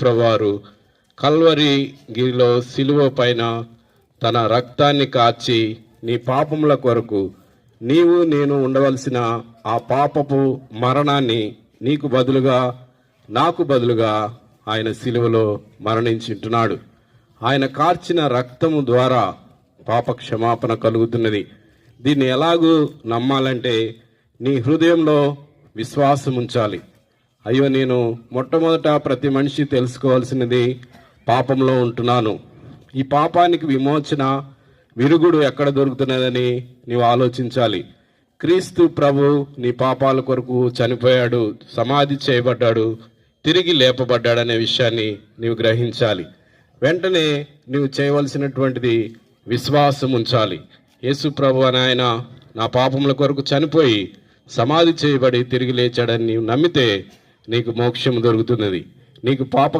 ప్రభువారు కల్వరి గిరిలో సిలువ పైన తన రక్తాన్ని కార్చి నీ పాపముల కొరకు నీవు నేను ఉండవలసిన ఆ పాపపు మరణాన్ని నీకు బదులుగా నాకు బదులుగా ఆయన సిలువలో మరణించుంటున్నాడు. ఆయన కార్చిన రక్తము ద్వారా పాప క్షమాపణ కలుగుతున్నది. దీన్ని ఎలాగూ నమ్మాలంటే నీ హృదయంలో విశ్వాసం ఉంచాలి. అయ్యో, నేను మొట్టమొదట ప్రతి మనిషి తెలుసుకోవాల్సినది పాపంలో ఉంటున్నాను, ఈ పాపానికి విమోచన విరుగుడు ఎక్కడ దొరుకుతున్నదని నీవు ఆలోచించాలి. క్రీస్తు ప్రభు నీ పాపాల కొరకు చనిపోయాడు, సమాధి చేయబడ్డాడు, తిరిగి లేపబడ్డాడనే విషయాన్ని నీవు గ్రహించాలి. వెంటనే నీవు చేయవలసినటువంటిది విశ్వాసం ఉంచాలి. యేసు ప్రభు అని ఆయన నా పాపముల కొరకు చనిపోయి సమాధి చేయబడి తిరిగి లేచాడని నీవు నమ్మితే నీకు మోక్షం దొరుకుతున్నది. నీకు పాప